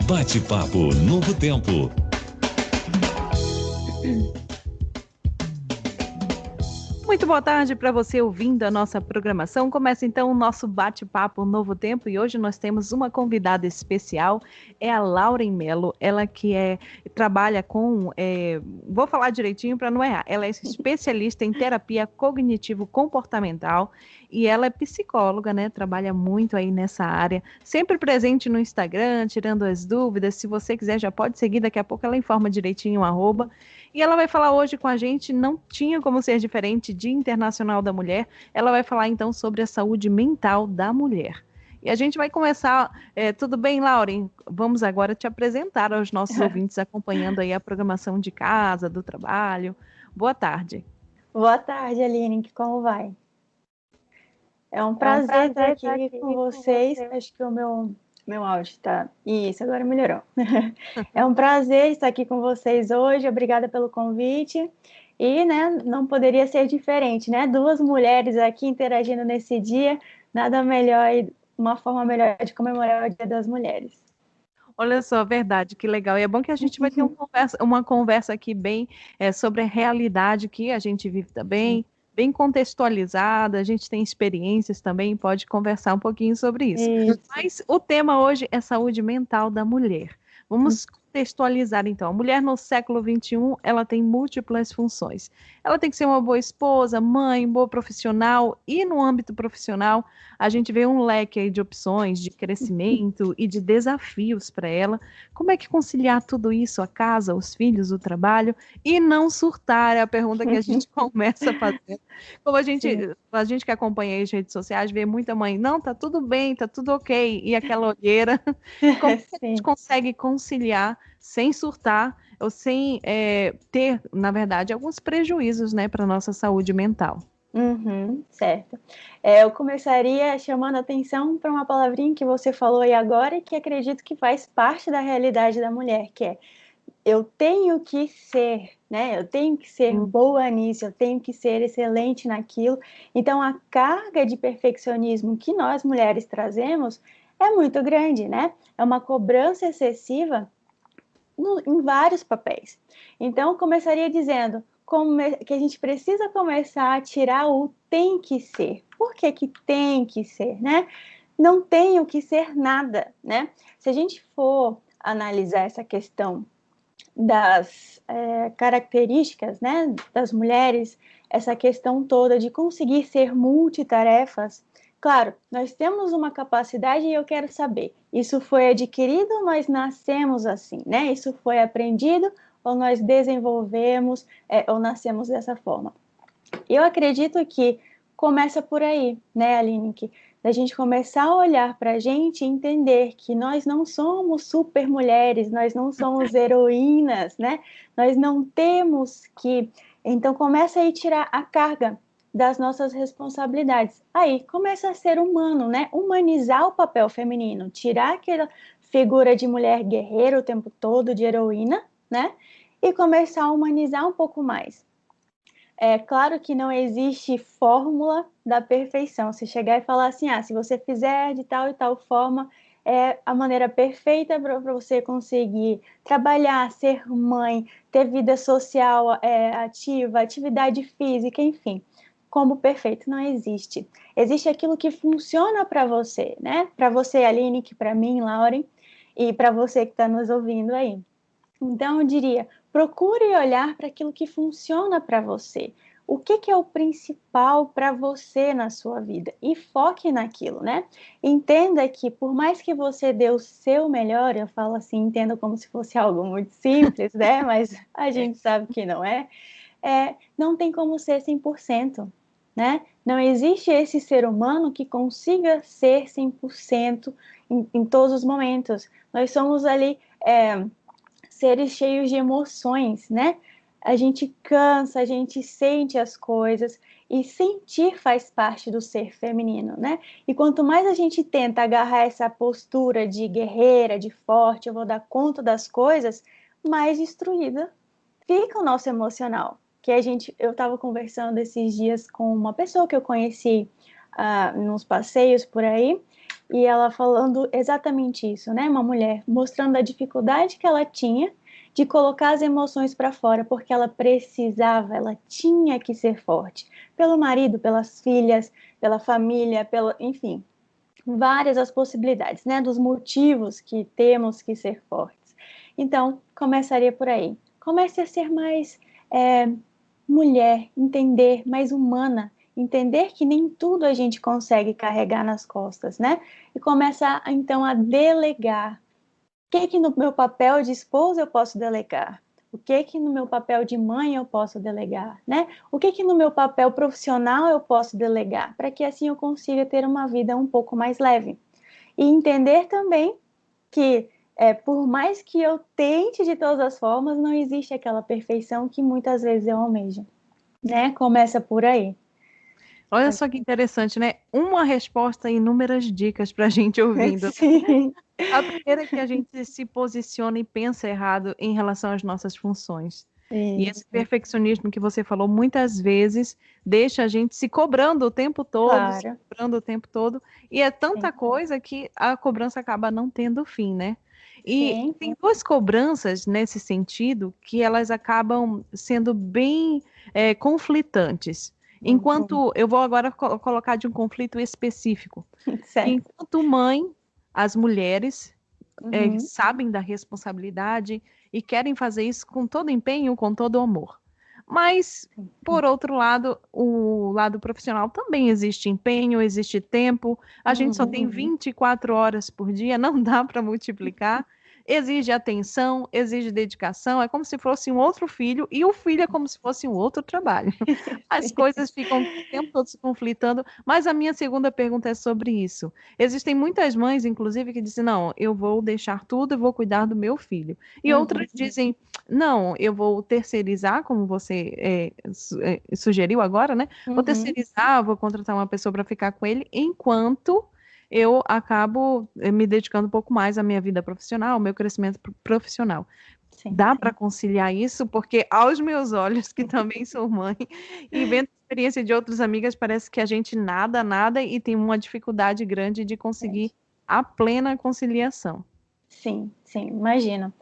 Bate-papo Novo Tempo. Muito boa tarde para você ouvindo a nossa programação. Começa então o nosso bate-papo Novo Tempo e hoje nós temos uma convidada especial, é a Lauren Mello, ela que trabalha com, vou falar direitinho para não errar, ela é especialista em terapia cognitivo-comportamental e ela é psicóloga, né? Trabalha muito aí nessa área, sempre presente no Instagram, tirando as dúvidas. Se você quiser já pode seguir, daqui a pouco ela informa direitinho o arroba. E ela vai falar hoje com a gente, não tinha como ser diferente, Dia Internacional da Mulher. Ela vai falar então sobre a saúde mental da mulher. E a gente vai começar. Tudo bem, Lauren? Vamos agora te apresentar aos nossos ouvintes acompanhando aí a programação de casa, do trabalho. Boa tarde. Boa tarde, Aline. Como vai? É um prazer estar aqui com vocês. Acho que o meu áudio está... Isso, agora melhorou. É um prazer estar aqui com vocês hoje. Obrigada pelo convite. E, né, não poderia ser diferente, né? Duas mulheres aqui interagindo nesse dia. Nada melhor e uma forma melhor de comemorar o Dia das Mulheres. Olha só, verdade, que legal. E é bom que a gente vai ter uma conversa aqui bem sobre a realidade que a gente vive também, bem contextualizada, a gente tem experiências também, pode conversar um pouquinho sobre isso. Mas o tema hoje é saúde mental da mulher. Vamos contextualizar então. A mulher no século XXI, ela tem múltiplas funções. Ela tem que ser uma boa esposa, mãe, boa profissional, e no âmbito profissional, a gente vê um leque aí de opções, de crescimento e de desafios para ela. Como é que conciliar tudo isso, a casa, os filhos, o trabalho, e não surtar? É a pergunta que a gente começa a fazer. Como a gente que acompanha as redes sociais, vê muita mãe, não, tá tudo bem, tá tudo ok, e aquela olheira. Como a gente consegue conciliar sem surtar ou sem ter, na verdade, alguns prejuízos, né, para a nossa saúde mental? Certo. Eu começaria chamando a atenção para uma palavrinha que você falou aí agora e que acredito que faz parte da realidade da mulher, que é eu tenho que ser, né? Eu tenho que ser boa nisso, eu tenho que ser excelente naquilo. Então, a carga de perfeccionismo que nós mulheres trazemos é muito grande, né? É uma cobrança excessiva em vários papéis. Então, começaria dizendo que a gente precisa começar a tirar o tem que ser. Por que que tem que ser, né? Não tenho que ser nada, né? Se a gente for analisar essa questão das características, né, das mulheres, essa questão toda de conseguir ser multitarefas, claro, nós temos uma capacidade e eu quero saber, isso foi adquirido, nós nascemos assim, né? Isso foi aprendido ou nós desenvolvemos ou nascemos dessa forma? Eu acredito que começa por aí, né, Aline? Da gente começar a olhar para a gente e entender que nós não somos super mulheres, nós não somos heroínas, né? Nós não temos que... Então, começa aí a tirar a carga das nossas responsabilidades. Aí, começa a ser humano, né? Humanizar o papel feminino, tirar aquela figura de mulher guerreira o tempo todo, de heroína, né? E começar a humanizar um pouco mais. É claro que não existe fórmula da perfeição. Se chegar e falar assim, se você fizer de tal e tal forma, é a maneira perfeita para você conseguir trabalhar, ser mãe, ter vida social ativa, atividade física, enfim. Como perfeito não existe. Existe aquilo que funciona para você, né? Para você, Aline, que para mim, Lauren, e para você que está nos ouvindo aí. Então, eu diria, procure olhar para aquilo que funciona para você. O que é o principal para você na sua vida? E foque naquilo, né? Entenda que, por mais que você dê o seu melhor, eu falo assim, entenda como se fosse algo muito simples, né? Mas a gente sabe que não é. Não tem como ser 100%, né? Não existe esse ser humano que consiga ser 100% em todos os momentos. Nós somos ali... seres cheios de emoções, né? A gente cansa, a gente sente as coisas e sentir faz parte do ser feminino, né? E quanto mais a gente tenta agarrar essa postura de guerreira, de forte, eu vou dar conta das coisas, mais destruída fica o nosso emocional. Eu estava conversando esses dias com uma pessoa que eu conheci nos passeios por aí, e ela falando exatamente isso, né? Uma mulher mostrando a dificuldade que ela tinha de colocar as emoções para fora, porque ela precisava, ela tinha que ser forte, pelo marido, pelas filhas, pela família, enfim, várias as possibilidades, né? Dos motivos que temos que ser fortes. Então, começaria por aí. Comece a ser mais mulher, entender, mais humana, entender que nem tudo a gente consegue carregar nas costas, né? E começar, então, a delegar. O que no meu papel de esposa eu posso delegar? O que no meu papel de mãe eu posso delegar, né? O que no meu papel profissional eu posso delegar? Para que assim eu consiga ter uma vida um pouco mais leve. E entender também que, por mais que eu tente de todas as formas, não existe aquela perfeição que muitas vezes eu almejo, né? Começa por aí. Olha só que interessante, né? Uma resposta e inúmeras dicas para a gente ouvindo. Sim. A primeira é que a gente se posiciona e pensa errado em relação às nossas funções. E esse perfeccionismo que você falou muitas vezes deixa a gente se cobrando o tempo todo, se Claro. cobrando o tempo todo, e é tanta Sim. coisa que a cobrança acaba não tendo fim, né? E Sim. tem duas cobranças nesse sentido que elas acabam sendo bem conflitantes. Enquanto eu vou agora colocar de um conflito específico. Certo. Enquanto mãe, as mulheres Uhum. sabem da responsabilidade e querem fazer isso com todo empenho, com todo amor. Mas, por outro lado, o lado profissional também existe empenho, existe tempo. A gente só tem 24 horas por dia, não dá para multiplicar. Exige atenção, exige dedicação. É como se fosse um outro filho, e o filho é como se fosse um outro trabalho. As coisas ficam o tempo todo se conflitando. Mas a minha segunda pergunta é sobre isso. Existem muitas mães, inclusive, que dizem: não, eu vou deixar tudo e vou cuidar do meu filho. E outras dizem: não, eu vou terceirizar, como você sugeriu agora, né? Vou terceirizar, vou contratar uma pessoa para ficar com ele, enquanto eu acabo me dedicando um pouco mais à minha vida profissional, ao meu crescimento profissional. Sim. Dá para conciliar isso? Porque aos meus olhos, que também sou mãe, e vendo a experiência de outras amigas, parece que a gente nada e tem uma dificuldade grande de conseguir a plena conciliação. Sim, imagino.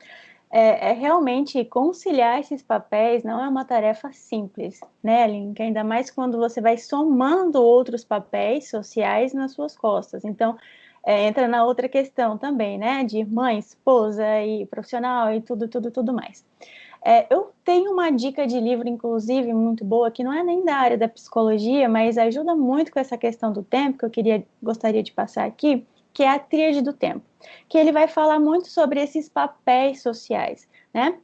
Realmente conciliar esses papéis não é uma tarefa simples, né, Aline? Ainda mais quando você vai somando outros papéis sociais nas suas costas. Então, entra na outra questão também, né, de mãe, esposa e profissional e tudo mais. Eu tenho uma dica de livro, inclusive, muito boa, que não é nem da área da psicologia, mas ajuda muito com essa questão do tempo, que gostaria de passar aqui, que é a Tríade do Tempo, que ele vai falar muito sobre esses papéis sociais, né?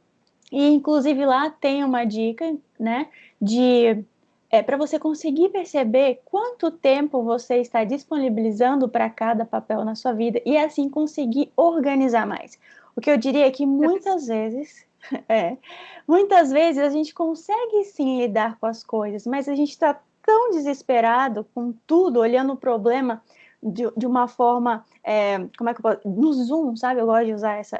E, inclusive, lá tem uma dica, né, para você conseguir perceber quanto tempo você está disponibilizando para cada papel na sua vida e, assim, conseguir organizar mais. O que eu diria é que muitas vezes a gente consegue sim lidar com as coisas, mas a gente está tão desesperado com tudo, olhando o problema de uma forma, como é que eu posso? No zoom, sabe? Eu gosto de usar esse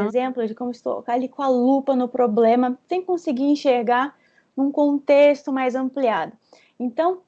exemplo de como estou ali com a lupa no problema, sem conseguir enxergar num contexto mais ampliado. Então,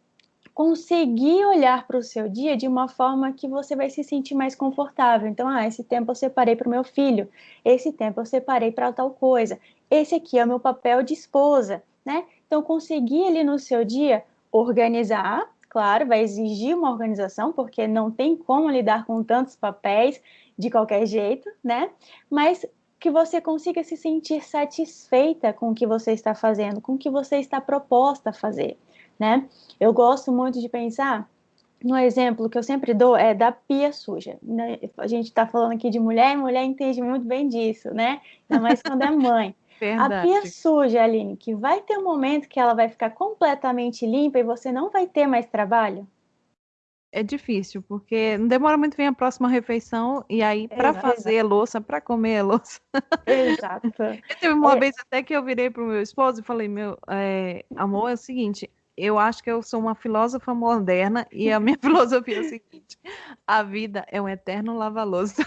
conseguir olhar para o seu dia de uma forma que você vai se sentir mais confortável. Então, esse tempo eu separei para o meu filho, esse tempo eu separei para tal coisa, esse aqui é o meu papel de esposa, né? Então, conseguir ali no seu dia organizar, claro, vai exigir uma organização, porque não tem como lidar com tantos papéis de qualquer jeito, né? Mas que você consiga se sentir satisfeita com o que você está fazendo, com o que você está proposta a fazer, né? Eu gosto muito de pensar no exemplo que eu sempre dou é da pia suja, né? A gente está falando aqui de mulher, e mulher entende muito bem disso, né? Ainda mais quando é mãe. Verdade. A pia suja, Aline, que vai ter um momento que ela vai ficar completamente limpa e você não vai ter mais trabalho? É difícil, porque não demora muito, vem a próxima refeição, e aí, para fazer a louça, para comer a louça. Exato. Teve uma vez até que eu virei pro meu esposo e falei: amor, é o seguinte, eu acho que eu sou uma filósofa moderna e a minha filosofia é o seguinte: a vida é um eterno lava-louça.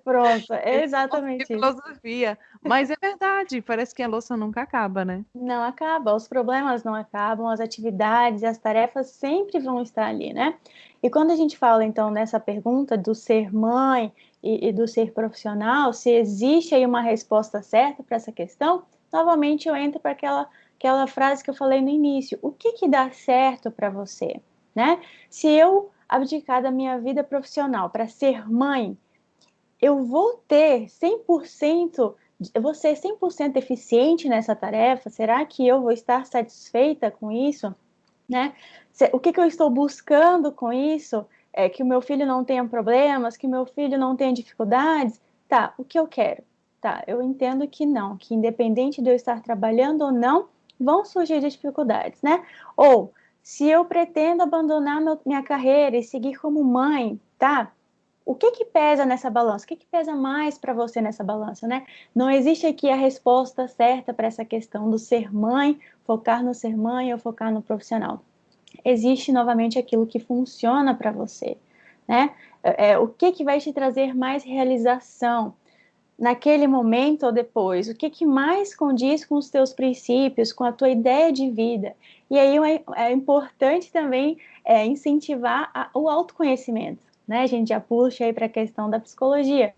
Pronto, é Esse é a minha exatamente isso. filosofia. Mas é verdade, parece que a louça nunca acaba, né? Não acaba, os problemas não acabam, as atividades, as tarefas sempre vão estar ali, né? E quando a gente fala, então, nessa pergunta do ser mãe e do ser profissional, se existe aí uma resposta certa para essa questão, novamente eu entro para aquela frase que eu falei no início: o que que dá certo para você, né? Se eu abdicar da minha vida profissional para ser mãe, eu vou ter 100%, eu vou ser 100% eficiente nessa tarefa? Será que eu vou estar satisfeita com isso, né? O que que eu estou buscando com isso? É que o meu filho não tenha problemas, que o meu filho não tenha dificuldades? Tá, o que eu quero? Tá, eu entendo que não, que independente de eu estar trabalhando ou não, vão surgir dificuldades, né? Ou, se eu pretendo abandonar minha carreira e seguir como mãe, tá? O que que pesa nessa balança? O que que pesa mais para você nessa balança, né? Não existe aqui a resposta certa para essa questão do ser mãe, focar no ser mãe ou focar no profissional. Existe novamente aquilo que funciona para você, né? O que que vai te trazer mais realização naquele momento ou depois? O que que mais condiz com os teus princípios, com a tua ideia de vida? E aí é importante também incentivar o autoconhecimento, né? A gente já puxa aí para a questão da psicologia,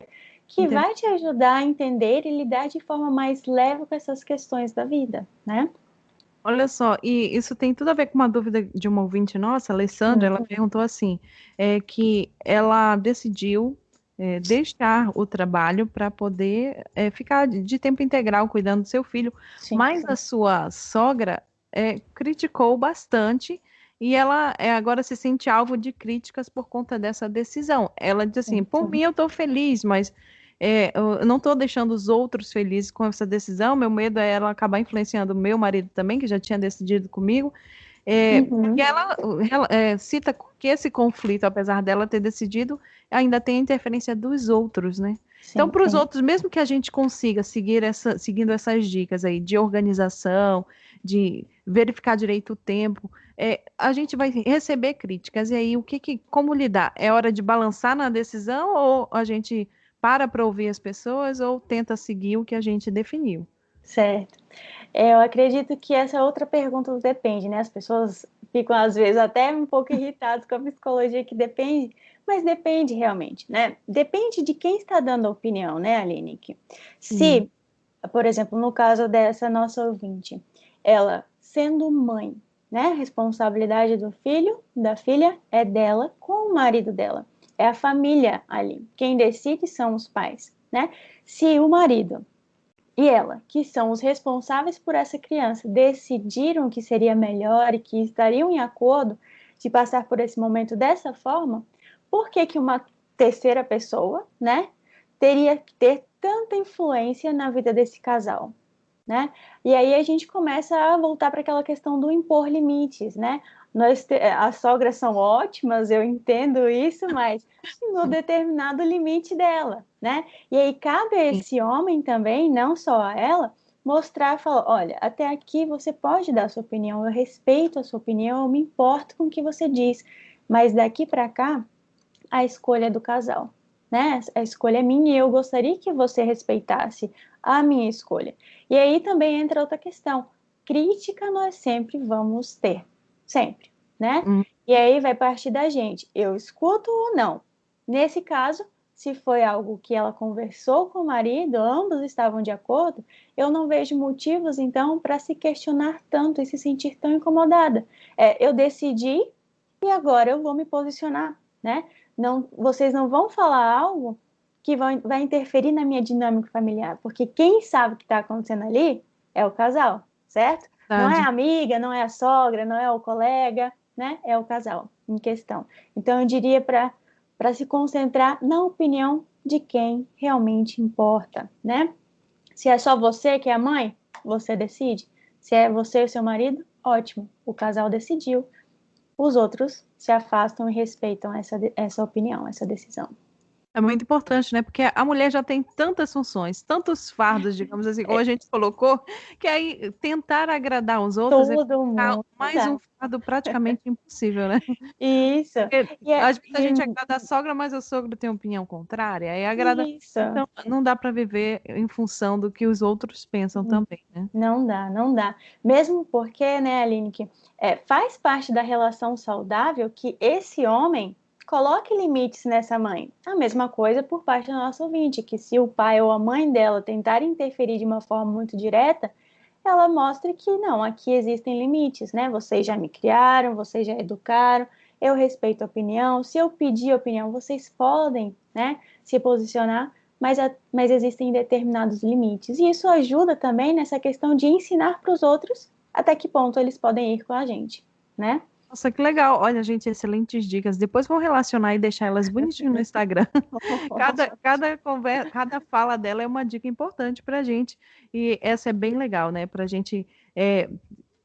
que Entendeu? vai te ajudar a entender e lidar de forma mais leve com essas questões da vida, né? Olha só, e isso tem tudo a ver com uma dúvida de uma ouvinte nossa, a Alessandra, ela perguntou assim, que ela decidiu deixar o trabalho para poder ficar de tempo integral cuidando do seu filho, Sim. mas a sua sogra criticou bastante e ela agora se sente alvo de críticas por conta dessa decisão. Ela diz assim, por mim eu estou feliz, mas eu não estou deixando os outros felizes com essa decisão. Meu medo é ela acabar influenciando o meu marido também, que já tinha decidido comigo. Uhum. E ela cita que esse conflito, apesar dela ter decidido, ainda tem a interferência dos outros, né? Então, Sim, para os outros, mesmo que a gente consiga seguindo essas dicas aí de organização, de verificar direito o tempo, a gente vai receber críticas. E aí, como lidar? É hora de balançar na decisão ou a gente para ouvir as pessoas ou tenta seguir o que a gente definiu? certo. Eu acredito que essa é outra pergunta do depende, né? As pessoas ficam, às vezes, até um pouco irritadas com a psicologia que depende, mas depende realmente, né? Depende de quem está dando a opinião, né, Aline? Sim. Se, por exemplo, no caso dessa nossa ouvinte, ela sendo mãe, né? A responsabilidade do filho, da filha, é dela com o marido dela. É a família ali. Quem decide são os pais, né? Se o marido e ela, que são os responsáveis por essa criança, decidiram que seria melhor e que estariam em acordo de passar por esse momento dessa forma, por que que uma terceira pessoa, né, teria que ter tanta influência na vida desse casal? Né? E aí a gente começa a voltar para aquela questão do impor limites, né? As sogras são ótimas, eu entendo isso, mas no determinado limite dela, né? E aí cabe a esse homem também, não só a ela, mostrar, falar, olha, até aqui você pode dar a sua opinião, eu respeito a sua opinião, eu me importo com o que você diz, mas daqui para cá a escolha é do casal, né? A escolha é minha e eu gostaria que você respeitasse a minha escolha. E aí também entra outra questão. Crítica nós sempre vamos ter, sempre, né? Hum. E aí vai partir da gente. Eu escuto ou não? Nesse caso, se foi algo que ela conversou com o marido, ambos estavam de acordo, eu não vejo motivos, então, para se questionar tanto e se sentir tão incomodada. Eu decidi e agora eu vou me posicionar, né? Não, vocês não vão falar algo que vai interferir na minha dinâmica familiar, porque quem sabe o que está acontecendo ali é o casal, certo? Não é a Verdade. amiga, não é a sogra, não é o colega, né? É o casal em questão. Então, eu diria para se concentrar na opinião de quem realmente importa, né? Se é só você que é a mãe, você decide. Se é você e o seu marido, ótimo, o casal decidiu. Os outros se afastam e respeitam essa opinião, essa decisão. É muito importante, né? Porque a mulher já tem tantas funções, tantos fardos, digamos assim, como a gente colocou, que aí tentar agradar os outros é Todo colocar mundo mais um dá. fardo praticamente impossível, né? Isso. Porque E é, às vezes a gente agrada a sogra, mas o sogro tem opinião contrária, aí agrada. isso. Então, não dá para viver em função do que os outros pensam também, né? Não dá, não dá. Mesmo porque, né, Aline, que faz parte da relação saudável que esse homem coloque limites nessa mãe. A mesma coisa por parte do nosso ouvinte, que se o pai ou a mãe dela tentar interferir de uma forma muito direta, ela mostra que não, aqui existem limites, né? Vocês já me criaram, vocês já educaram, eu respeito a opinião. Se eu pedir opinião, vocês podem, né, se posicionar, mas existem determinados limites. E isso ajuda também nessa questão de ensinar para os outros até que ponto eles podem ir com a gente, né? Nossa, que legal. Olha, gente, excelentes dicas. Depois vou relacionar e deixar elas bonitinho no Instagram. Cada conversa, cada fala dela é uma dica importante para a gente. E essa é bem legal, né? Para a gente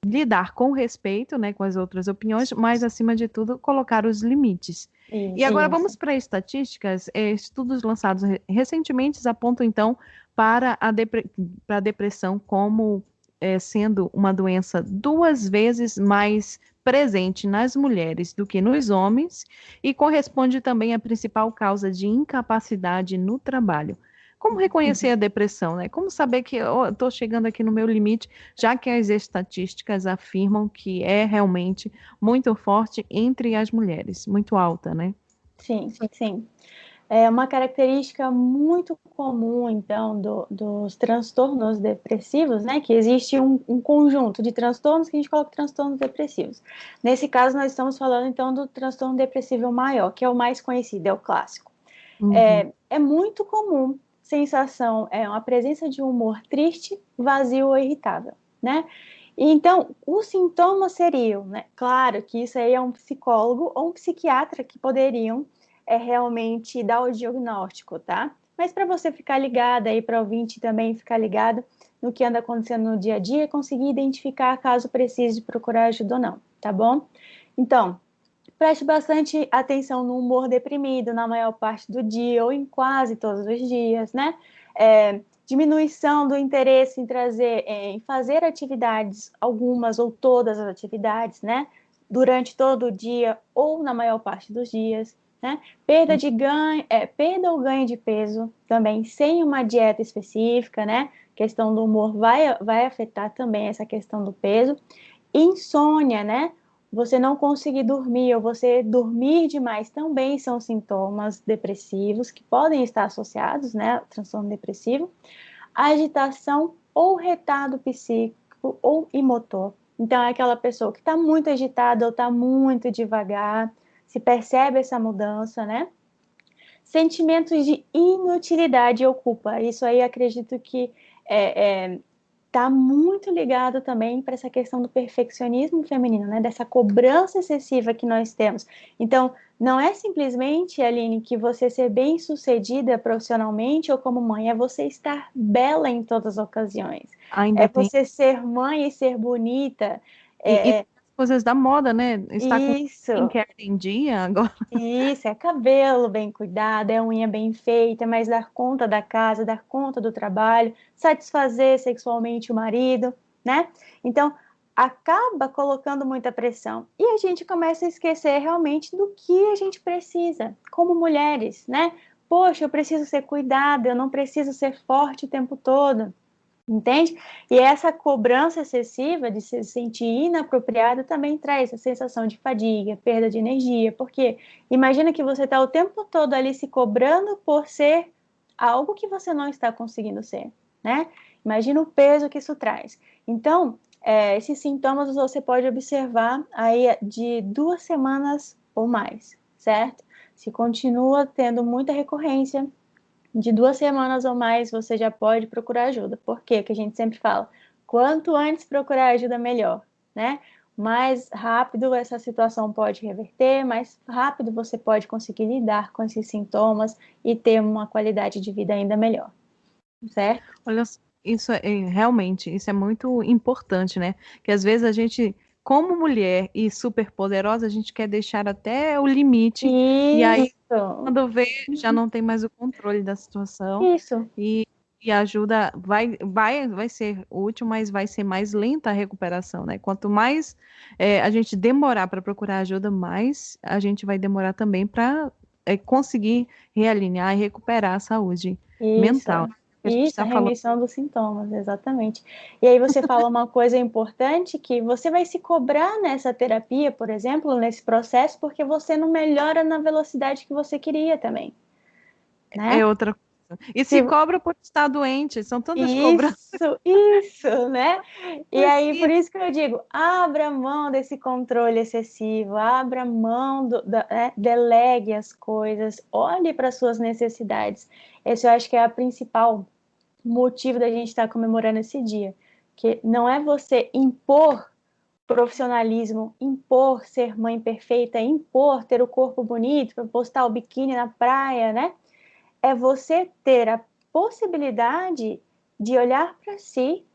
lidar com respeito, né, com as outras opiniões, mas, acima de tudo, colocar os limites. E Isso. agora vamos para estatísticas. Estudos lançados recentemente apontam, então, para para a depressão como sendo uma doença 2 vezes mais presente nas mulheres do que nos homens e corresponde também à principal causa de incapacidade no trabalho. Como reconhecer a depressão, né? Como saber que eu estou chegando aqui no meu limite, já que as estatísticas afirmam que é realmente muito forte entre as mulheres, muito alta, né? Sim, sim. É uma característica muito comum, então, dos transtornos depressivos, né? Que existe um conjunto de transtornos que a gente coloca transtornos depressivos. Nesse caso, nós estamos falando, então, do transtorno depressivo maior, que é o mais conhecido, é o clássico. Uhum. É muito comum sensação, uma presença de um humor triste, vazio ou irritável, né? E, então, os sintomas seriam, né? Claro que isso aí é um psicólogo ou um psiquiatra que poderiam realmente dar o diagnóstico, tá? Mas para você ficar ligada aí, para o ouvinte também ficar ligado no que anda acontecendo no dia a dia, conseguir identificar caso precise procurar ajuda ou não, tá bom? Então, preste bastante atenção no humor deprimido na maior parte do dia ou em quase todos os dias, né? Diminuição do interesse em fazer atividades, algumas ou todas as atividades, né? Durante todo o dia ou na maior parte dos dias, né? Perda ou ganho de peso também sem uma dieta específica, né? Questão do humor vai afetar também essa questão do peso. Insônia, né? Você não conseguir dormir ou você dormir demais também são sintomas depressivos que podem estar associados, né, ao transtorno depressivo. Agitação ou retardo psíquico ou imotor. Então, é aquela pessoa que está muito agitada ou está muito devagar, se percebe essa mudança, né? Sentimentos de inutilidade ou culpa. Isso aí acredito que está muito ligado também para essa questão do perfeccionismo feminino, né? Dessa cobrança excessiva que nós temos. Então, não é simplesmente, Aline, que você ser bem-sucedida profissionalmente ou como mãe, é você estar bela em todas as ocasiões. É Ainda tem. você ser mãe e ser bonita. E as coisas da moda, né? Está com Isso. skincare em dia agora. Isso, é cabelo bem cuidado, é unha bem feita, mas dar conta da casa, dar conta do trabalho, satisfazer sexualmente o marido, né? Então, acaba colocando muita pressão. E a gente começa a esquecer realmente do que a gente precisa, como mulheres, né? Poxa, eu preciso ser cuidada, eu não preciso ser forte o tempo todo. Entende? E essa cobrança excessiva de se sentir inapropriado também traz a sensação de fadiga, perda de energia, porque imagina que você está o tempo todo ali se cobrando por ser algo que você não está conseguindo ser, né? Imagina o peso que isso traz. Então, esses sintomas você pode observar aí de 2 semanas ou mais, certo? Se continua tendo muita recorrência, de 2 semanas ou mais, você já pode procurar ajuda. Por quê? Que a gente sempre fala, quanto antes procurar ajuda, melhor, né? Mais rápido essa situação pode reverter, mais rápido você pode conseguir lidar com esses sintomas e ter uma qualidade de vida ainda melhor, certo? Olha, isso realmente, isso é muito importante, né? Que às vezes a gente, como mulher e super poderosa, a gente quer deixar até o limite e E aí quando vê, já não tem mais o controle da situação. Isso. E a ajuda vai ser útil, mas vai ser mais lenta a recuperação, né? Quanto mais a gente demorar para procurar ajuda, mais a gente vai demorar também para conseguir realinhar e recuperar a saúde mental. Que a gente Isso, a está falando. remissão dos sintomas, exatamente. E aí você fala uma coisa importante, que você vai se cobrar nessa terapia, por exemplo, nesse processo, porque você não melhora na velocidade que você queria também, né? É outra coisa. E se cobra por estar doente, são tantas cobranças. Isso, né? E aí, por Possível. isso que eu digo, abra mão desse controle excessivo, abra mão, delegue as coisas, olhe para suas necessidades. Esse eu acho que é a principal motivo da gente estar comemorando esse dia, que não é você impor profissionalismo, impor ser mãe perfeita, impor ter o corpo bonito para postar o biquíni na praia, né? É você ter a possibilidade de olhar para si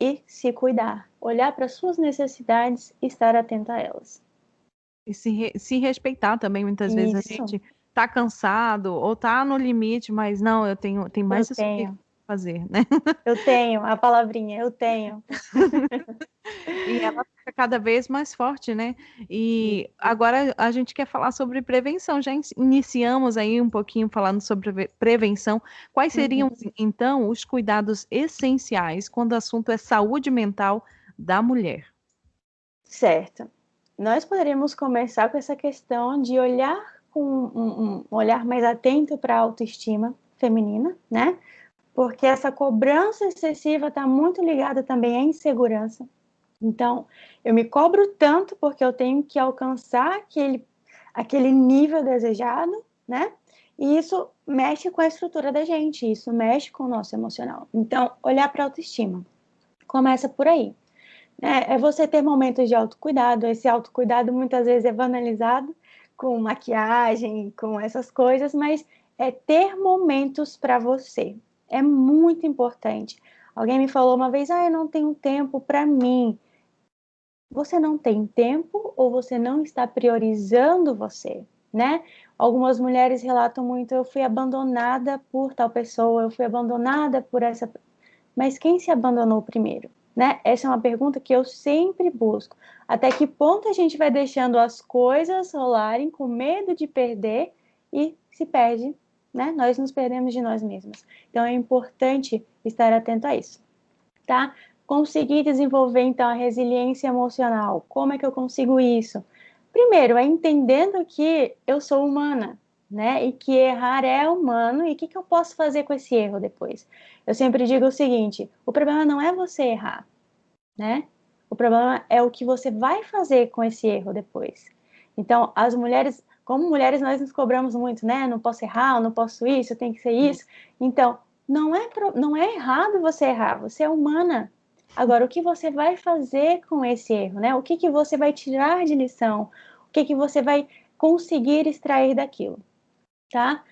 e se cuidar, olhar para suas necessidades e estar atenta a elas. E se respeitar também, muitas vezes a Isso, gente tá cansado ou tá no limite, mas não, tem eu mais isso aqui tenho, pra fazer, né? eu tenho, a palavrinha, eu tenho. E ela fica cada vez mais forte, né? E agora a gente quer falar sobre prevenção. Já iniciamos aí um pouquinho falando sobre prevenção. Quais seriam, então, os cuidados essenciais quando o assunto é saúde mental da mulher? Certo. Nós poderíamos começar com essa questão de olhar com um olhar mais atento para a autoestima feminina, né? Porque essa cobrança excessiva está muito ligada também à insegurança. Então, eu me cobro tanto porque eu tenho que alcançar aquele nível desejado, né? E isso mexe com a estrutura da gente, isso mexe com o nosso emocional. Então, olhar para a autoestima. Começa por aí. É você ter momentos de autocuidado. Esse autocuidado muitas vezes é banalizado com maquiagem, com essas coisas, mas é ter momentos para você. É muito importante. Alguém me falou uma vez, eu não tenho tempo para mim. Você não tem tempo ou você não está priorizando você, né? Algumas mulheres relatam muito, eu fui abandonada por tal pessoa, eu fui abandonada por essa... Mas quem se abandonou primeiro? Né? Essa é uma pergunta que eu sempre busco. Até que ponto a gente vai deixando as coisas rolarem com medo de perder e se perde, né? Nós nos perdemos de nós mesmos. Então é importante estar atento a isso, tá? Conseguir desenvolver então a resiliência emocional. Como é que eu consigo isso? Primeiro, é entendendo que eu sou humana, né? E que errar é humano, e o que eu posso fazer com esse erro depois? Eu sempre digo o seguinte: o problema não é você errar, né? O problema é o que você vai fazer com esse erro depois. Então, as mulheres, como mulheres, nós nos cobramos muito, né? Não posso errar, não posso isso, tem que ser isso. Então, não é errado você errar, você é humana. Agora, o que você vai fazer com esse erro, né? O que você vai tirar de lição? O que você vai conseguir extrair daquilo, tá?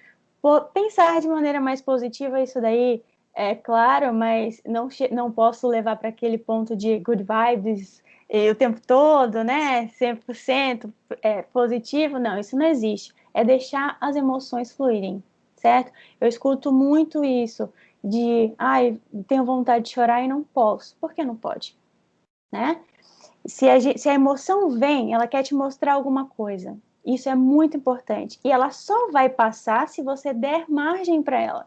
Pensar de maneira mais positiva, isso daí é claro, mas não posso levar para aquele ponto de good vibes o tempo todo, né? 100% positivo. Não, isso não existe. É deixar as emoções fluírem, certo? Eu escuto muito isso de, tenho vontade de chorar e não posso. Por que não pode? Né? Se a emoção vem, ela quer te mostrar alguma coisa. Isso é muito importante. E ela só vai passar se você der margem para ela.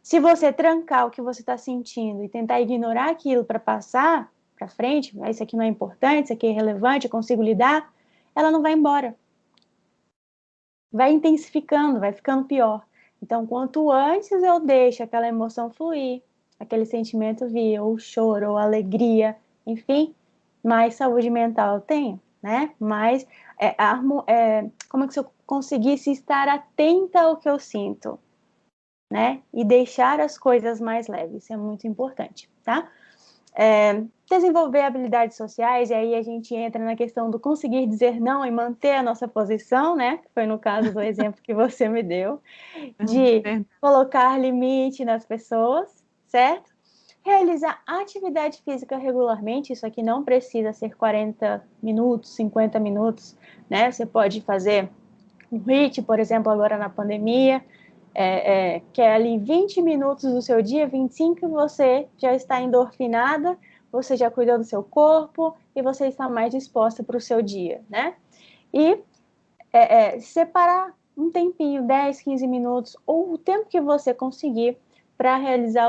Se você trancar o que você está sentindo e tentar ignorar aquilo para passar para frente, isso aqui não é importante, isso aqui é irrelevante, eu consigo lidar, ela não vai embora. Vai intensificando, vai ficando pior. Então, quanto antes eu deixo aquela emoção fluir, aquele sentimento vir, ou choro, ou alegria, enfim, mais saúde mental eu tenho, né? Mais como é que se eu conseguisse estar atenta ao que eu sinto, né? E deixar as coisas mais leves, isso é muito importante, tá? Desenvolver habilidades sociais, e aí a gente entra na questão do conseguir dizer não e manter a nossa posição, né? Que foi no caso do exemplo que você me deu, de colocar limite nas pessoas, certo? Realizar atividade física regularmente, isso aqui não precisa ser 40 minutos, 50 minutos, né? Você pode fazer um HIIT, por exemplo, agora na pandemia, que é ali 20 minutos do seu dia, 25, você já está endorfinada, você já cuidou do seu corpo e você está mais disposta para o seu dia, né? E separar um tempinho, 10, 15 minutos, ou o tempo que você conseguir para realizar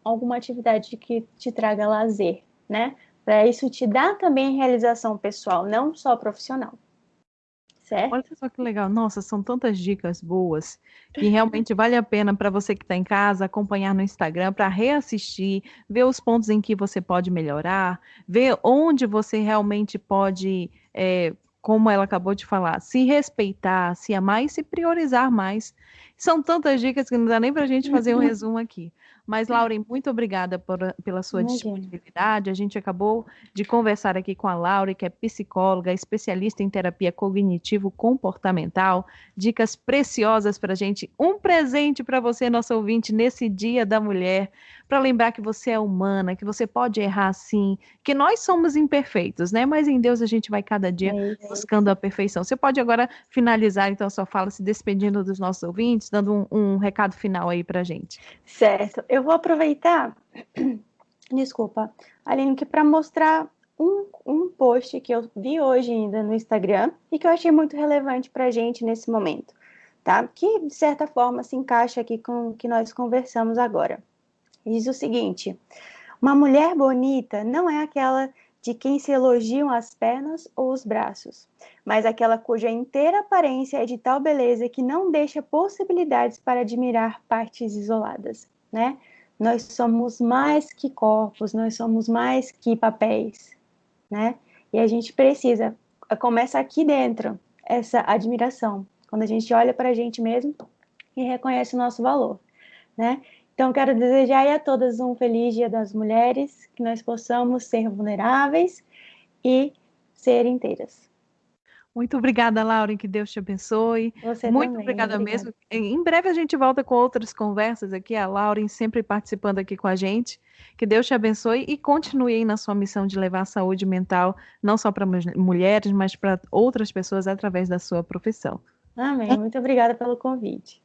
alguma atividade que te traga lazer, né? Para isso te dar também realização pessoal, não só profissional. Certo? Olha só que legal. Nossa, são tantas dicas boas que realmente vale a pena para você que está em casa acompanhar no Instagram para reassistir, ver os pontos em que você pode melhorar, ver onde você realmente pode, como ela acabou de falar, se respeitar, se amar e se priorizar mais. São tantas dicas que não dá nem para a gente fazer um resumo aqui. Mas, Lauren, muito obrigada pela sua disponibilidade. A gente acabou de conversar aqui com a Lauren, que é psicóloga, especialista em terapia cognitivo-comportamental. Dicas preciosas para a gente. Um presente para você, nosso ouvinte, nesse Dia da Mulher, para lembrar que você é humana, que você pode errar sim, que nós somos imperfeitos, né? Mas em Deus a gente vai cada dia buscando a perfeição. Você pode agora finalizar, então, a sua fala se despedindo dos nossos ouvintes, dando um recado final aí para a gente. Certo. Eu vou aproveitar, desculpa, Aline, que para mostrar um post que eu vi hoje ainda no Instagram e que eu achei muito relevante para a gente nesse momento, tá? Que, de certa forma, se encaixa aqui com o que nós conversamos agora. Diz o seguinte: uma mulher bonita não é aquela de quem se elogiam as pernas ou os braços, mas aquela cuja inteira aparência é de tal beleza que não deixa possibilidades para admirar partes isoladas, né? Nós somos mais que corpos, nós somos mais que papéis, né? E a gente precisa, começa aqui dentro, essa admiração, quando a gente olha para a gente mesmo e reconhece o nosso valor, né? Então, quero desejar a todas um feliz Dia das Mulheres, que nós possamos ser vulneráveis e ser inteiras. Muito obrigada, Lauren, que Deus te abençoe. Você Muito também, obrigada obrigada. mesmo. Em breve a gente volta com outras conversas aqui, a Lauren sempre participando aqui com a gente. Que Deus te abençoe e continue aí na sua missão de levar a saúde mental, não só para mulheres, mas para outras pessoas através da sua profissão. Amém. Muito obrigada pelo convite.